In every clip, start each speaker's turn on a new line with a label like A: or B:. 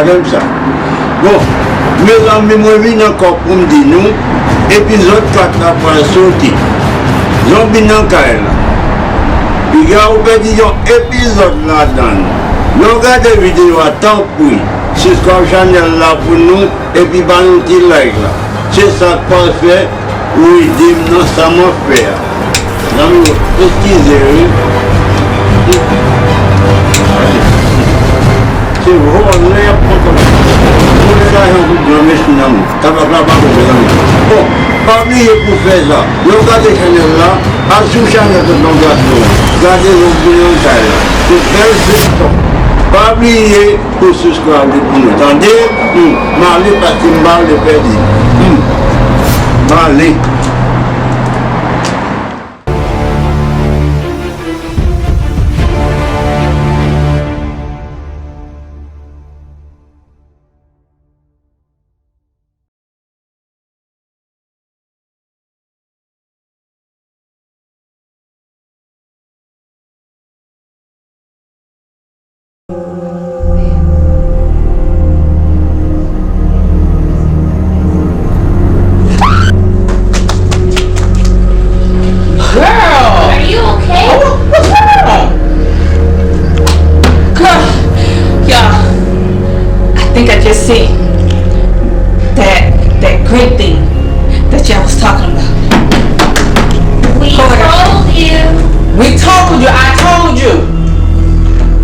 A: comme ça. Bon, mes amis, moi, je viens encore pour me dire nous, épisode 4 là pour sortir. Zombi Nan là. Il y a un épisode là-dedans. Nous regardons la vidéo à temps pour subscribe channel là pour nous et puis bah nous petit like là. C'est ça qu'on fait. Oui, dis-moi, ça m'a fait. Excusez-moi. C'est vrai, bon, pas oublier pour faire ça. Regardez le channel là, à sous channel de l'engagement. Regardez l'opinion là. C'est très important. Pas oublier pour souscrire pour nous. Attendez, Marley parce qu'il m'a le perdu. Marley.
B: See that great thing that y'all was talking about.
C: We told you.
B: We told you. I told you.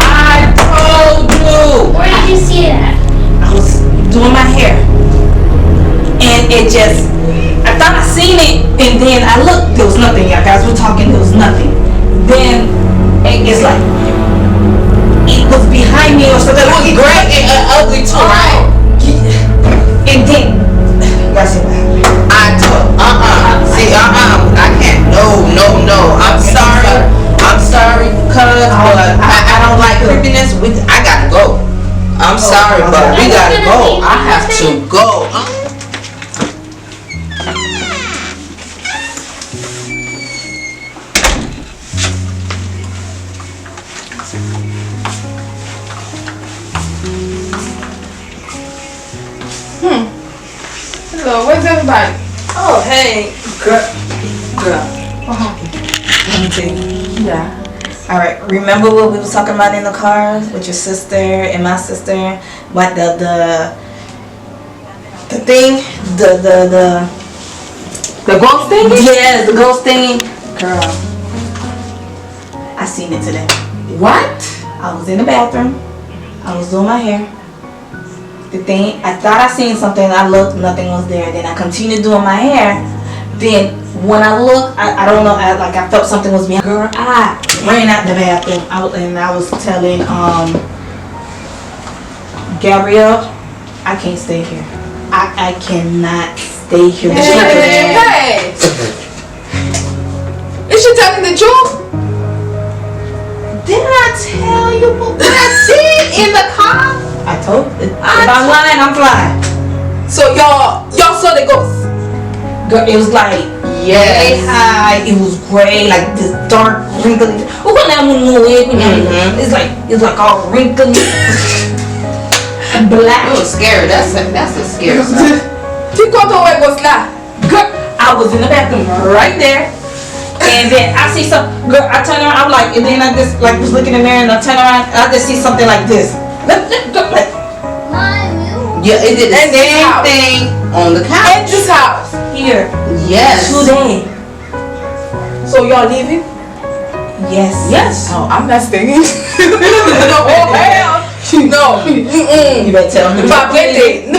B: I told you.
C: Where did you see that?
B: I was doing my hair, and it just. I thought I seen it, and then I looked. There was nothing. Y'all guys were talking. There was nothing. Then it's like it was behind me or something. It was gray and ugly too, right? And then, I told, see, I can't, no, I'm sorry, cuz, but I don't like creepiness, I gotta go. I'm sorry, but we gotta go, I have to go.
D: Hello, where's everybody?
B: Oh, hey, girl. Let me tell you.
D: Yeah.
B: All right. Remember what we was talking about in the car with your sister and my sister? What the thing? The
D: ghost thing?
B: Yes, the ghost thing. Girl, I seen it today.
D: What?
B: I was in the bathroom. I was doing my hair. The thing, I thought I seen something. I looked, nothing was there. Then I continued doing my hair. Then when I looked, I don't know, I felt something was behind. Girl, I ran out the bathroom. I was telling Gabrielle, I can't stay here. I cannot stay here.
D: Hey! Is she telling the truth?
B: Didn't I tell you what I seen in the car? I told you. If I'm lying, I'm flying.
D: So y'all saw the ghost?
B: Girl, it was like way high. It was gray, like this dark, wrinkly. It's like all wrinkly, black.
E: It was scary. That's a scary stuff.
D: Tu content où ghost là?
B: Girl, I was in the bathroom right there. And then I see some girl. I turn around. I'm like, and then I just like was looking in there, and I turn around. I just see something like this. Like,
E: yeah, it did the same thing on the couch.
D: In this house.
B: Here.
E: Yes.
B: Today.
D: So y'all leaving?
B: Yes.
E: Yes.
D: Oh, I'm not staying. No, hell. No.
B: You better tell him.
D: My birthday.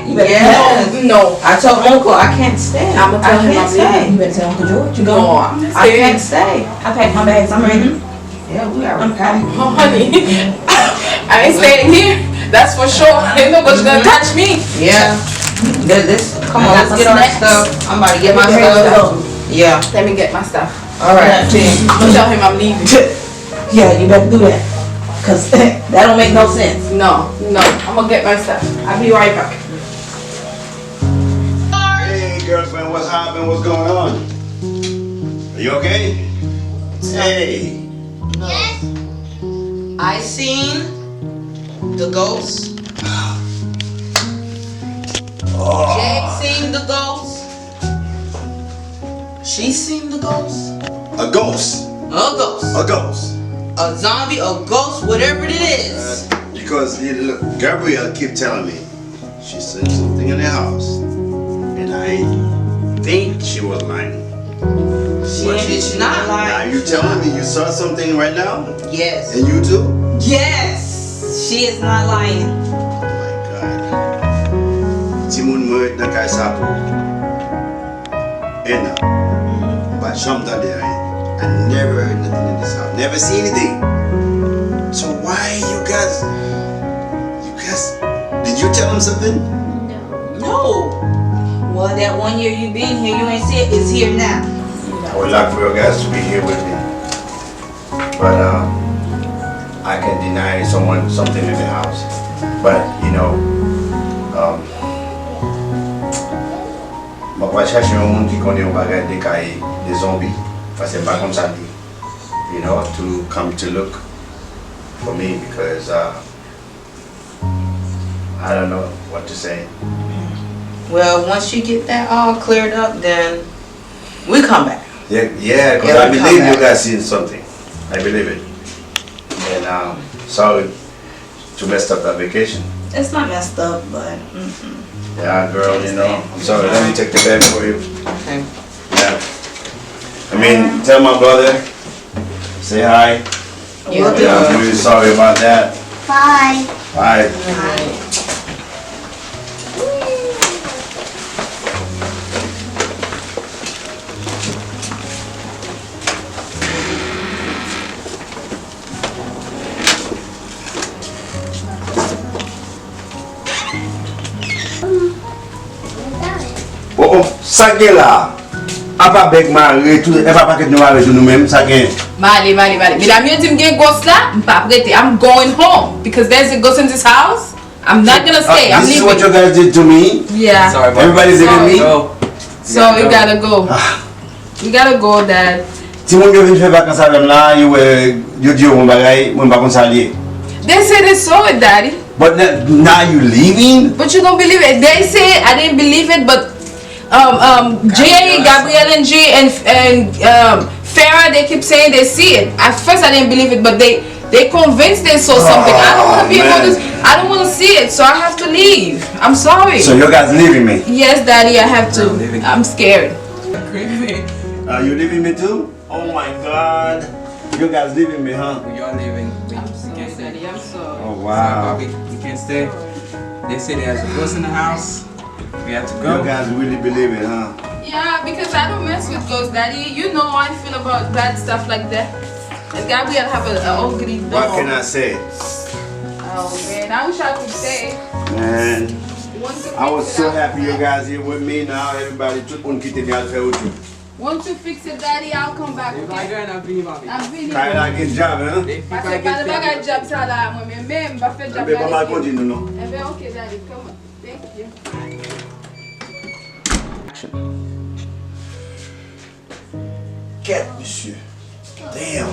E: Yes.
D: No.
E: I told Uncle I can't stay.
D: I'm gonna tell him I'm leaving.
B: You better tell Uncle George. You go.
D: No, I'm not
E: I
D: staying.
E: can't stay.
B: I packed my bags. I'm ready.
E: Yeah, we are.
B: Okay.
D: Oh, honey. I ain't staying here. That's for sure. Ain't nobody's gonna touch me.
E: Yeah. Come on, let's get our stuff. I'm about to get my stuff. Yeah.
D: Let me get my stuff.
E: All right.
D: Tell him I'm leaving.
B: Yeah, you better do that. Cause that don't make no sense.
D: No. I'm gonna get my stuff. I'll be right back.
A: Hey, girlfriend, what's happening? What's going on? Are you okay? Hey.
E: I seen the ghost Jay seen the ghost. She seen the ghost.
A: A ghost.
E: A ghost.
A: A ghost.
E: A zombie, a ghost, whatever it is.
A: Because look, Gabrielle keep telling me she said something in the house, and I think she was lying.
E: She's not
A: Now
E: lying.
A: you telling me you saw something right now,
E: Yes.
A: and you too?
B: Yes, she is not lying.
A: Oh my God. Timon mwen nan kay sa pou. And but sometimes I never heard nothing in this house. Never see anything. So why you guys did you tell him something?
E: No.
B: Well, that 1 year you been here, you ain't see it. It's here now.
A: I would like for you guys to be here with me. But I can deny something in the house. But you know, je vais chercher un monde qui connaît un bagage des zombies. Parce que c'est pas comme ça dit. You know, to come to look for me because I don't know what to say.
E: Well, once you get that all cleared up, then we come back.
A: Yeah, because I believe you guys seen something. I believe it. And sorry to mess up that vacation.
B: It's not messed up, but
A: Yeah, girl, you know, I'm sorry. Let me take the bag for you.
E: Okay.
A: Yeah. I mean, tell my brother, say hi.
E: Will do.
A: Yeah, I'm really sorry about that.
C: Bye.
A: Bye. Oh, ça qui est là. A pas avec Marie, tout, elle va pas que nous avec nous-mêmes, ça qui est.
D: Mali. Madame, you think get ghost la? I'm going home because there's a ghost in this house. I'm not gonna stay. I'm
A: This is
D: leaving.
A: what you guys did to me.
D: Yeah.
F: Sorry about
A: Everybody's leaving me.
F: Go.
D: So we gotta go. We gotta go, Dad.
A: Si mon gars vient faire vacances avec là, you dis mon bagay, mon pas comme ça lié.
D: They say they saw it, Daddy.
A: But now you leaving?
D: But you don't believe it. They say it, I didn't believe it, but Jay, Gabrielle and G and Farah, they keep saying they see it. At first I didn't believe it, but they convinced they saw something. I don't want to be able to. I don't want to see it, so I have to leave. I'm sorry.
A: So you guys leaving me?
D: Yes, Daddy, I have to. I'm scared.
F: Crazy.
A: Are you leaving me too? Oh my God. You guys leaving me, huh?
F: You're leaving. We
D: I'm
F: can't
D: sorry,
F: stay.
D: Daddy. I'm sorry.
A: Oh
F: Sorry,
A: wow.
F: Bobby. We can't stay. They say there's a ghost in the house. We have to
A: You
F: go.
A: guys really believe it, huh?
D: Yeah, because I don't mess with ghosts, Daddy. You know how I feel about bad stuff like that. And Gabrielle have an ugly dog.
A: What can I say?
D: Oh man, I wish I could stay.
A: Man,
D: Once you
A: I was
D: fix it,
A: so
D: I'll
A: happy
D: come
A: you
D: back.
A: guys here with me now. Everybody, tout le monde quitte bien faire autre chose.
D: Once you fix it, Daddy, I'll come back.
F: If I
D: Okay?
F: go and I'll be Bobby.
D: I'm really.
A: Kaya la gen job, hein?
F: If
D: Parce
F: I
D: que pas de
F: get
D: bagage job ça là, moi même pas fait job
A: Mais pas mal
D: là.
A: continue, non?
D: Eh ben ok, Daddy, come on. Thank you.
A: Quête, monsieur. Damn.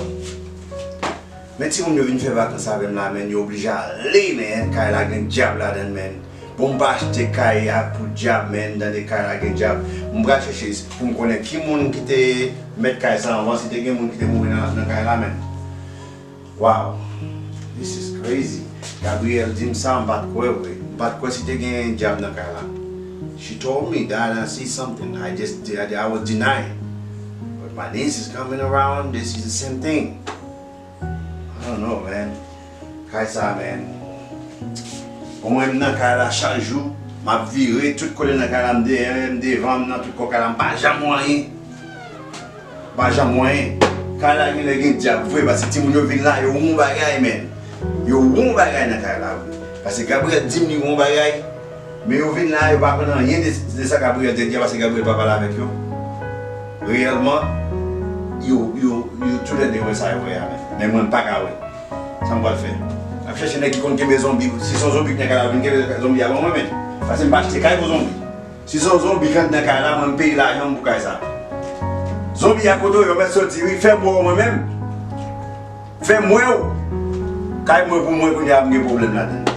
A: Mais si on vient faire vacances avec là, man, you obligé à aller, man. Kaya la gen job là-dedans, man. Pour me acheter kaya pour job, man, dans des kaya la gen job. Je vais chercher pour me connaître qui monde qui te met kaya ça avant, si te gen monde qui te mourir dans kaya là, man. Wow. This is crazy. Gabrielle dit ça, but quoi si te gen job dans kaya là. She told me that I see something. I was denying. But my niece is coming around. This is the same thing. I don't know, man. Kaisa, man. Au moins, je suis chaque jour. Je viré tout collé dans le devant, tout le cas, pas jamais moyen. Pas jamais moyen. Quand la gueule est diable, parce que si vous venez là, vous avez un bagage, man. Vous avez un bagage dans le cas. Parce que Gabriel dit que vous avez un bagage. Mais vous venez là, vous ne pouvez pas rien de ça Gabriel dit parce que Gabriel ne va pas parler avec vous. Réellement, vous tout le temps ça mais moi pas capable. Ça me va le faire. Je cherche des qui comptent des zombies. Si sont zombies qui n'ont des zombies avant moi même. Parce que je n'achète pas des zombies. Si sont zombies qui n'ont pas de paye l'argent pour ça. Zombies à côté, ils vont sortir, fais moi moi-même. Fais moi. Quand moi pour moi, il y a un problème là-dedans.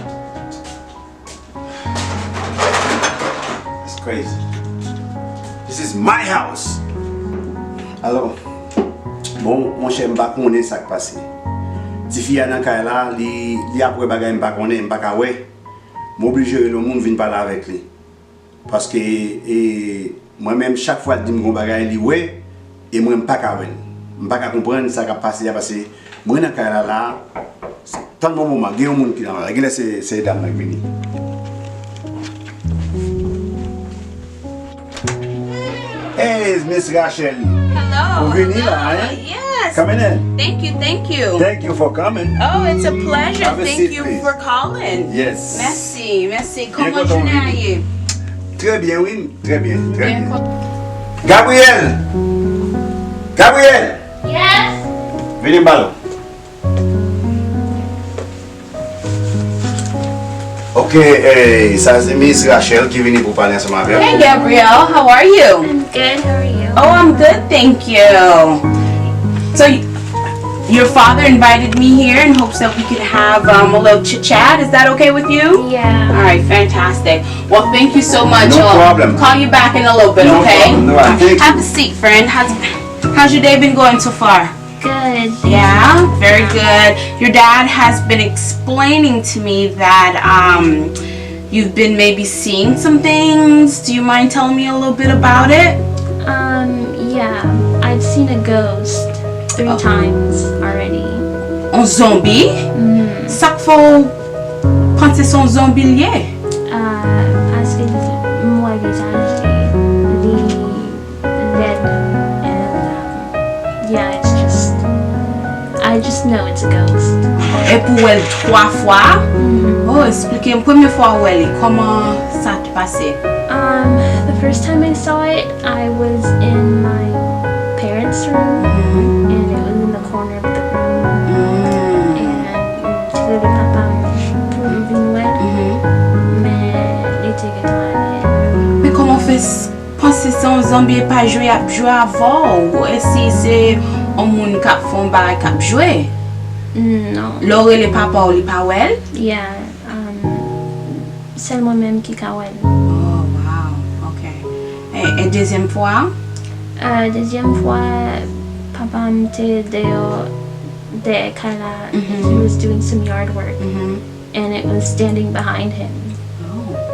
A: crazy. This is my house. Alors, bon, mon cher, m'pa connaît ça qui passe. Si fille nan kay la, li après bagay m'pa connaît, m'pa ka wè. M'oblige le monde vinn parler avec lui. Parce que moi-même chaque fois que je dis bagay li wè et moi m'pa ka wè. M'pa ka comprendre ça qui passe parce que moi nan kay la tant de moment, il y a un monde qui est là. Il y a ces dames qui viennent. Hey, Miss Rachel.
G: Hello.
A: Venir là, hein?
G: Yes.
A: Come in.
G: Thank you, thank you.
A: Thank you for coming.
G: Oh, it's a pleasure.
A: Have a
G: Thank
A: seat,
G: you
A: please.
G: for calling.
A: Yes.
G: Merci, merci. Comment
A: content
G: tu
A: de
G: n'as
A: venir.
G: eu?
A: Très bien, oui. Très bien, très bien. Gabriel. Gabriel.
C: Yes.
A: Venez me ballon. Ok, ça c'est Miss Rachel qui est venue pour parler ensemble avec
G: Hey, Gabrielle. How are you?
C: I'm good. How are you?
G: Oh, I'm good, thank you. So, your father invited me here in hopes that we could have a little chit-chat. Is that okay with you?
C: Yeah.
G: All right, fantastic. Well, thank you so much.
A: No problem.
G: Call you back in a little bit,
A: No
G: okay?
A: problem. No, I think-
G: Have a seat, friend. How's your day been going so far?
C: Good.
G: Yeah, very good. Your dad has been explaining to me that you've been maybe seeing some things. Do you mind telling me a little bit about it?
C: Yeah. I've seen a ghost 3 times already.
G: Un zombie? Ça faut penser son zombie lié.
C: Parce que moi, visage, the dead, and yeah, it's just, I just know it's a ghost.
G: Et pour elle 3 fois? Oh, expliquez-moi, première fois où elle est, comment ça te passé?
C: The first time I saw it, I was in my parents' room, and it was in the corner of the room. And tu veux papa pour venir, mais il était temps.
G: Mais comment fait penser son zombie et pas jouer avant? Ou est-ce que c'est un monde qui fait un bail qui jouer?
C: Non.
G: Laure le papa ou le pawel?
C: Yeah. C'est moi-même qui kawel.
G: Oh, wow, ok. Et deuxième fois?
C: Deuxième fois, papa m'était dehors de Kala. He was doing some yard work, and it was standing behind him,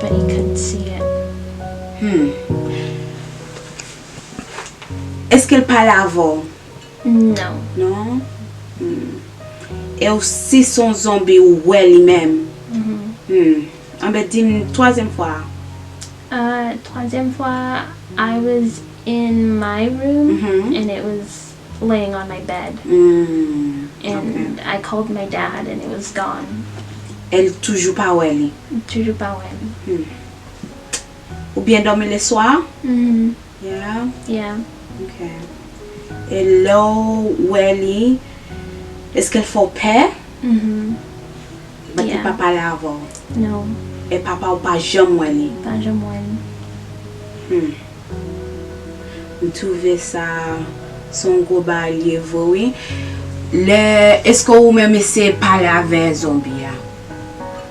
C: but he couldn't see it.
G: Est-ce qu'elle parle avant?
C: No.
G: Non? Et aussi son zombie ou ouais lui-même? Ah ben dis-moi, troisième fois.
C: Troisième fois, I was in my room, and it was laying on my bed, and I called my dad, and it was gone.
G: Elle toujours pas ouais.
C: Toujours pas when.
G: Ou bien dormir le soir? Yeah.
C: Yeah.
G: Ok. Et là où elle est, est-ce qu'elle fait peur? Mais
C: Yeah.
G: tu pas parler avant.
C: No.
G: Et papa ou pas jamais elle.
C: Pas jamais.
G: Je trouve ça son gros bail oui. Est-ce que vous même essayez de parler avec zombie?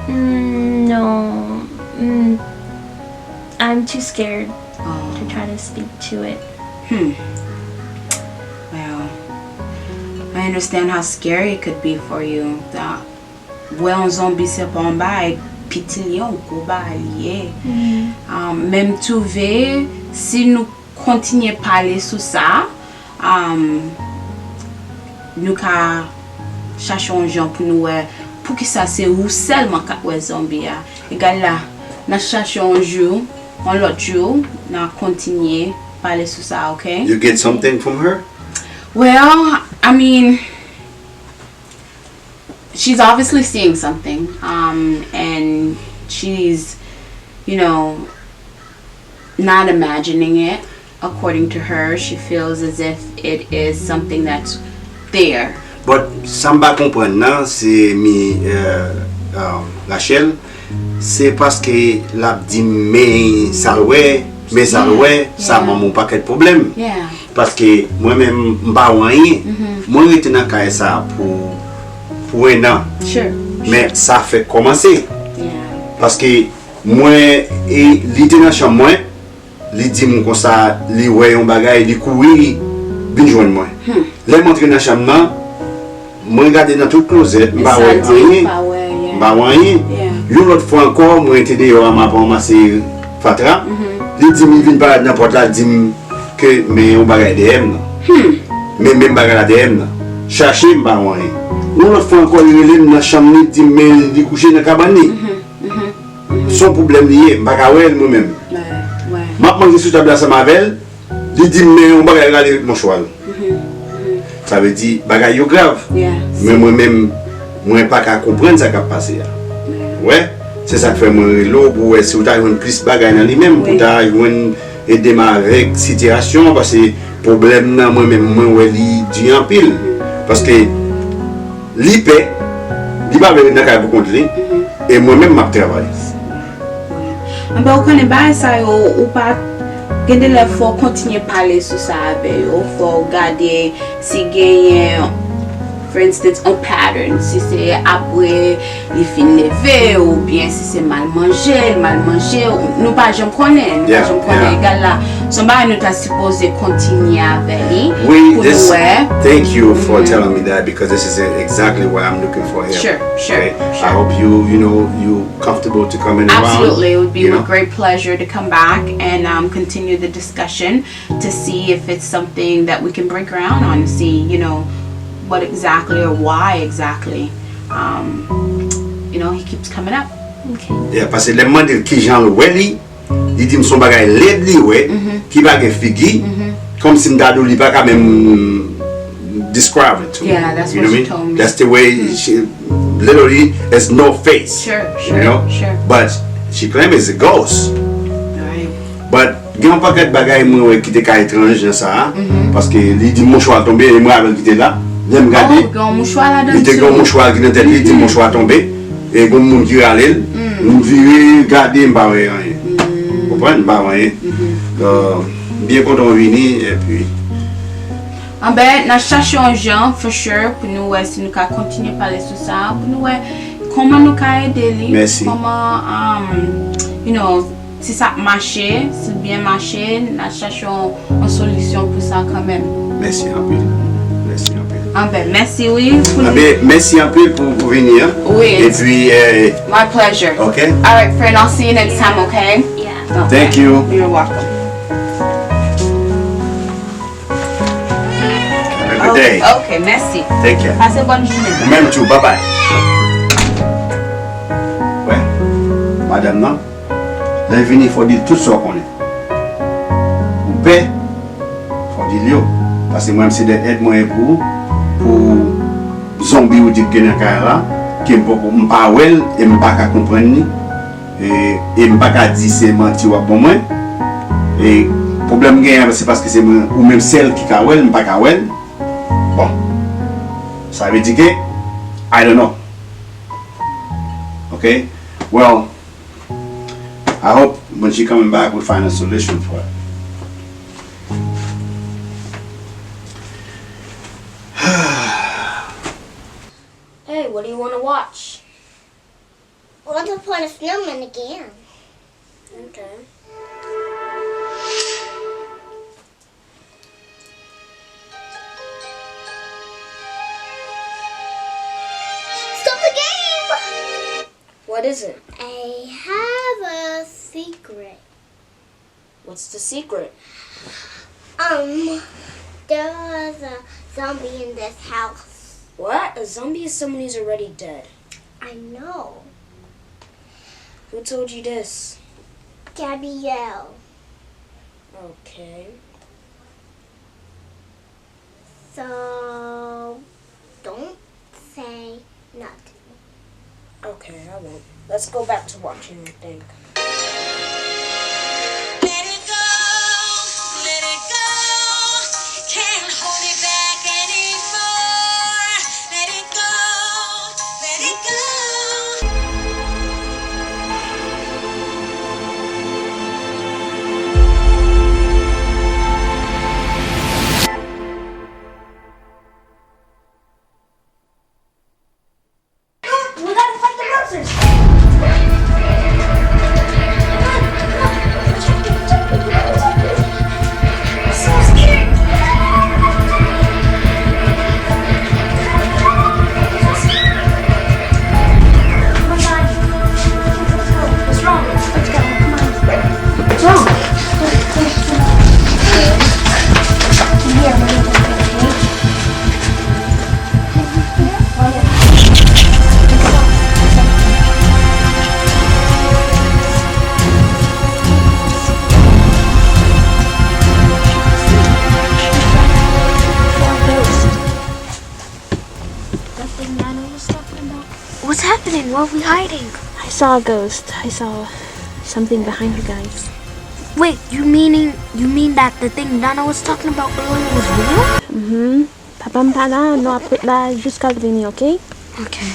C: No. I'm too scared to try to speak to it.
G: Well, I understand how scary it could be for you. That un zombie c'est pas un bail, petit lion, gros bail. Même trouver si nous continuons à parler sur ça, nous ca cherchons un gens pour nous pour que ça c'est où seulement qu'un zombie a. Égal là, nous cherchons un jour, un autre jour, nous continuer à parler sur ça, okay?
A: You get something from her?
G: Well, I mean, she's obviously seeing something, and she's, not imagining it. According to her, she feels as if it is something that's there.
A: But ça m'a comprendre non, c'est Rachel, c'est parce que la dit mais ça ça m'a pas quel problème.
G: Yeah.
A: Parce que moi-même m'pas rien. Moi j'étais dans caille ça pour un an.
G: Sure.
A: Mais ça fait commencer
G: Yeah.
A: parce que moi et l'était dans chambre moi li dit mon comme ça, li ouais un bagage, li courir, vinn joindre moi. Là m'entrer dans chambre là, moi regarder dans toute closet, pas rien. Pas rien. Une autre fois encore, moi été dehors m'a ramasser fatra. Li dit mi vinn pas n'importe là, dit que mais un bagage DM là. Mais même bagage là DM là. Chercher pas rien. Une autre fois encore, il relève dans chambre, il dit mais il coucher dans cabane. Son problème lié, pas qu'à moi-même. Je mange sur table ensemble avec elle, il dit mais on va regarder mon choix. Ça veut dire bagay yo grave. Mais moi-même moi pas qu'à comprendre ça qui a passé. Ouais, c'est ça que fait moi l'eau pour si vous avez plus bagay dans lui-même pour aider ma avec situation parce que problème là moi-même moi li dit en pile parce que li paix, il va venir dans pour contre lui et moi-même m'a travaillé.
G: Ben, on connaît pas ça, ou pas. Quand il faut continuer à parler sur ça, il faut regarder si il y a, for instance, un pattern. Si c'est après les fins levés ou bien si c'est mal mangé. Nous pas jamais connaître. Nous pas jamais connaître gars là. Somebody nous t'a supposé continuer avec lui.
A: Oui, thank you for telling me that because this is exactly what I'm looking for here.
G: Sure.
A: I hope you comfortable to come in around.
G: Absolutely, it would be a great pleasure to come back and continue the discussion to see if it's something that we can break ground on, see, what exactly or why exactly, he keeps coming up.
C: Okay.
A: Yeah, parce que les mandats qui Jean le Welly, il dit son bagage l'aide li ouais, qui va que figi, comme si m'dado li pas quand même describe it to me.
G: Yeah, that's what she told me.
A: That's the way she literally has no face.
G: Sure.
A: But she claims it's a ghost.
G: Right.
A: But grand paquet de bagages moi qui était cas étrange dans ça parce que il dit mon choix tombé et moi avec qui était là, j'aime regarder.
G: Oh, un mouchoir là-dedans.
A: Il était un mouchoir qui dans tête, il dit mon choix tombé et comme monde qui râle, nous virer regarder pas rien. Vous comprenez pas rien. Bien content de venir et puis
G: nous cherchons un gens, for sure, pour nous, si nous pouvons continuer à parler sur ça, pour nous, comment nous pouvons aider lui,
A: merci.
G: Comment, si ça marche, si bien marché, nous cherchons une solution pour ça quand même.
A: Merci un peu.
G: Merci, oui.
A: Merci un peu pour venir.
G: Oui.
A: Et puis,
G: my pleasure.
A: Okay.
G: All right, friend, I'll see you next time, okay?
C: Yeah.
G: Okay.
A: Thank you.
G: You're welcome.
A: Good day.
G: Okay, merci.
A: Take care.
G: Passez bonne journée.
A: Même tout, bye bye. Ouais, madame, non? Là, il faut dire tout ce qu'on est. Ou paix, il faut dire. Parce que moi, c'est d'aide moi pour zombie ou dire que dans là, qui ne peut pas well et ne pas comprendre et ne pas dire c'est menti ou bon moi. Et le problème c'est parce que c'est ou même celle qui a well, ne pas well. Bon, ça veut dire que I don't know. Okay? Well, I hope when she coming back we'll find a solution for it.
C: Hey, what do you want to watch?
H: Once Upon a Snowman again.
C: Okay.
H: Stop the game!
C: What is it?
H: I have a secret.
C: What's the secret?
H: There was a zombie in this house.
C: What? A zombie is someone who's already dead.
H: I know.
C: Who told you this?
H: Gabrielle.
C: Okay.
H: So, don't say nothing.
C: Okay, I won't. Let's go back to watching, I think.
I: Let it go, can't hold it back anymore. Let it go, let it go.
C: We gotta fight the monsters! What's happening? What are we hiding?
J: I saw a ghost. I saw something behind you guys.
C: Wait, you mean that the thing Dana was talking about earlier was real?
J: Papa mpana, no apre la jusqu'à venir, ok?
C: Okay.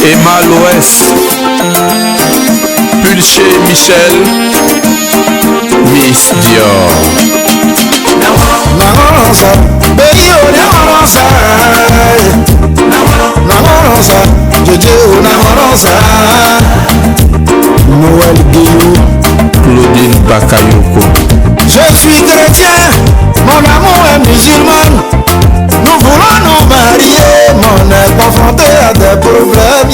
K: Emma l'Ouest, Pulché Michel, Miss Dior.
L: Namoranza, baby, oh namoranza, namoranza, Jojo namoranza, Noël Guillou,
K: Claudine Bakayoko.
L: Je suis chrétien, mon amour est musulman. Nous voulons nous marier, mais on est confronté à des problèmes.